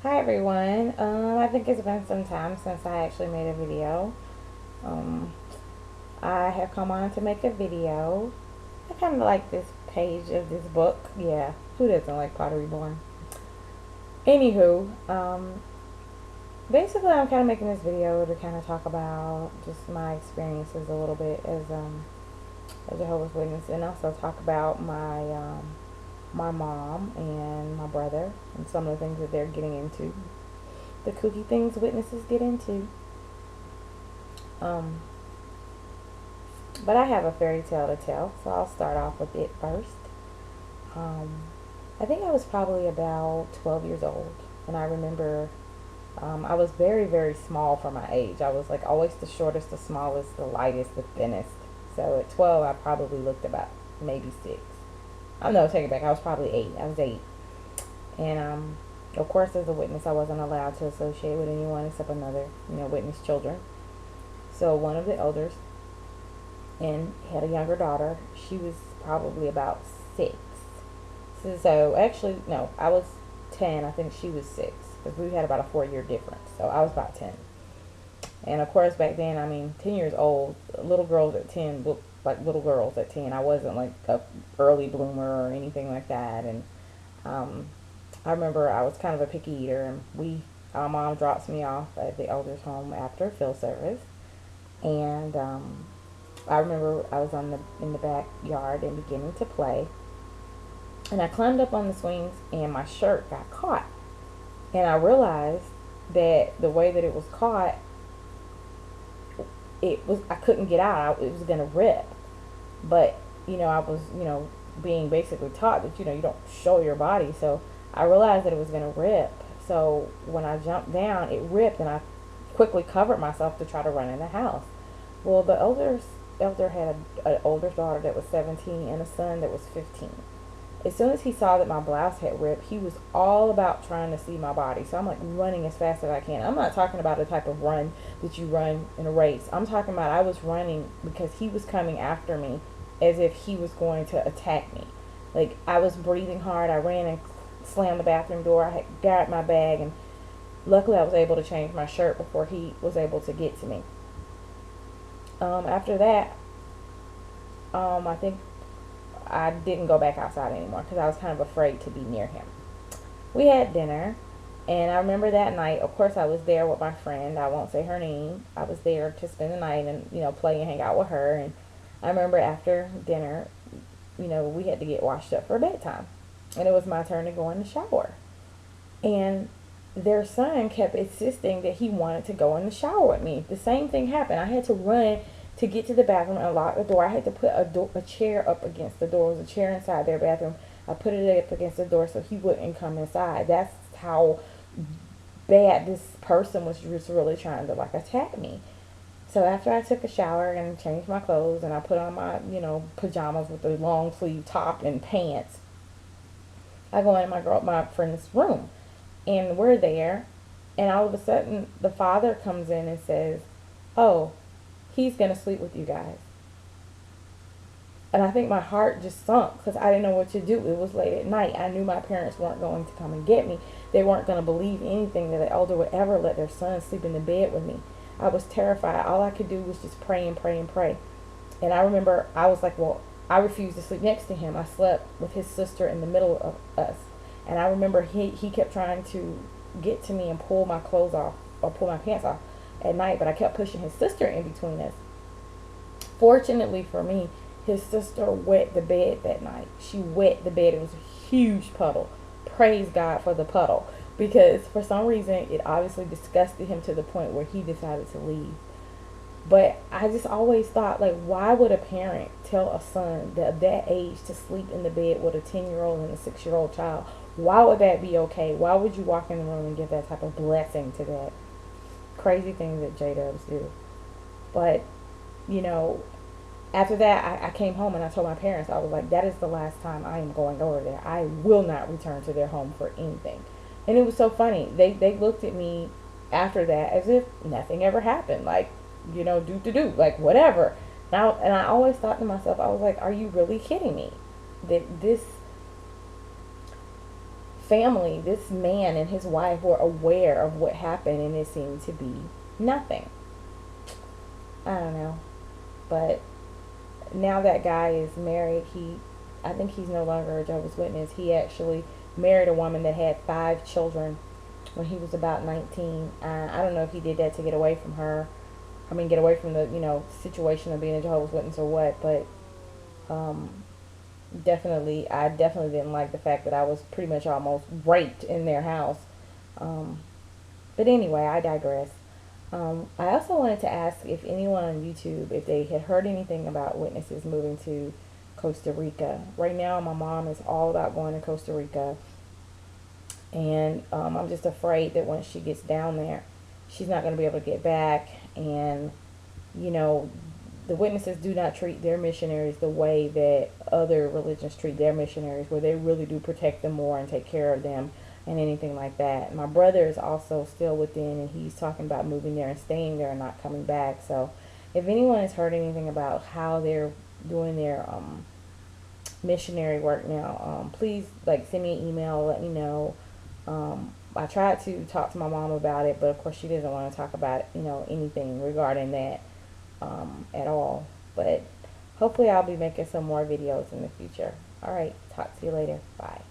Hi everyone. I think it's been some time since I actually made a video. Um, I have come on to make a video. I kind of like this page of this book. Yeah, who doesn't like Pottery Barn? Anywho, basically I'm kind of making this video to kind of talk about just my experiences a little bit as a Jehovah's Witness, and also talk about my mom and my brother and some of the things that they're getting into, the kooky things witnesses get into. Um, but I have a fairy tale to tell, so I'll start off with it first. Um, I think I was probably about 12 years old, and I remember I was very, very small for my age. I was like always the shortest, the smallest, the lightest, the thinnest. So at 12, I probably looked about maybe 6. Oh no, take it back. I was probably 8. I was 8. And of course, as a witness, I wasn't allowed to associate with anyone except another, witness children. So one of the elders and had a younger daughter. She was probably about 6. So actually, no, I was 10. I think she was 6 because we had about a 4-year difference. So I was about 10. And of course, back then, I mean, 10 years old, little girls at 10 looked like little girls at 10. I wasn't like a early bloomer or anything like that. And um, I remember I was kind of a picky eater, and our mom drops me off at the elders' home after field service, and I remember I was in the backyard and beginning to play, and I climbed up on the swings, and my shirt got caught, and I realized that the way that it was caught, I couldn't get out. It was gonna rip, but I was being basically taught that you don't show your body, so I realized that it was gonna rip. So when I jumped down, it ripped, and I quickly covered myself to try to run in the house. Well, the elder had an older daughter that was 17 and a son that was 15. As soon as he saw that my blouse had ripped, he was all about trying to see my body. So I'm like running as fast as I can. I'm not talking about the type of run that you run in a race. I'm talking about I was running because he was coming after me as if he was going to attack me. Like, I was breathing hard. I ran and slammed the bathroom door. I had grabbed my bag, and luckily I was able to change my shirt before he was able to get to me. After that, I think I didn't go back outside anymore because I was kind of afraid to be near him. We had dinner, and I remember that night, of course, I was there with my friend. I won't say her name. I was there to spend the night and, play and hang out with her. And I remember after dinner, we had to get washed up for bedtime. And it was my turn to go in the shower. And their son kept insisting that he wanted to go in the shower with me. The same thing happened. I had to run to get to the bathroom and lock the door. I had to put a chair up against the door. It was a chair inside their bathroom. I put it up against the door so he wouldn't come inside. That's how bad this person was just really trying to like attack me. So after I took a shower and changed my clothes, and I put on my, pajamas with the long sleeve top and pants, I go in my friend's room, and we're there, and all of a sudden the father comes in and says, "Oh, he's gonna sleep with you guys." And I think my heart just sunk because I didn't know what to do. It was late at night. I knew my parents weren't going to come and get me. They weren't going to believe anything that an elder would ever let their son sleep in the bed with me. I was terrified. All I could do was just pray and pray and pray. And I remember I was like, well, I refused to sleep next to him. I slept with his sister in the middle of us. And I remember he kept trying to get to me and pull my clothes off or pull my pants off at night, but I kept pushing his sister in between us. Fortunately for me, his sister wet the bed that night. She wet the bed. It was a huge puddle. Praise God for the puddle. Because for some reason, it obviously disgusted him to the point where he decided to leave. But I just always thought, like, why would a parent tell a son that age to sleep in the bed with a 10-year-old and a 6-year-old child? Why would that be okay? Why would you walk in the room and give that type of blessing to that? Crazy thing that J-Dubs do. But, you know, after that, I came home and I told my parents, I was like, that is the last time I am going over there. I will not return to their home for anything. And it was so funny. They looked at me after that as if nothing ever happened. Like, do, like whatever. And I always thought to myself, I was like, are you really kidding me? That this family, this man and his wife were aware of what happened, and it seemed to be nothing. I don't know. But now that guy is married, I think he's no longer a Jehovah's Witness. He actually married a woman that had 5 children when he was about 19. I don't know if he did that to get away from her. I mean, get away from the, situation of being a Jehovah's Witness or what. But um, I definitely didn't like the fact that I was pretty much almost raped in their house. Um, but anyway, I digress. I also wanted to ask if anyone on YouTube, if they had heard anything about witnesses moving to Costa Rica. Right now, my mom is all about going to Costa Rica. And I'm just afraid that once she gets down there, she's not going to be able to get back. And, you know, the witnesses do not treat their missionaries the way that other religions treat their missionaries, where they really do protect them more and take care of them and anything like that. My brother is also still within, and he's talking about moving there and staying there and not coming back. So if anyone has heard anything about how they're doing their missionary work now, please send me an email, let me know. I tried to talk to my mom about it, but of course she doesn't want to talk about anything regarding that at all. But hopefully I'll be making some more videos in the future. All right, talk to you later. Bye.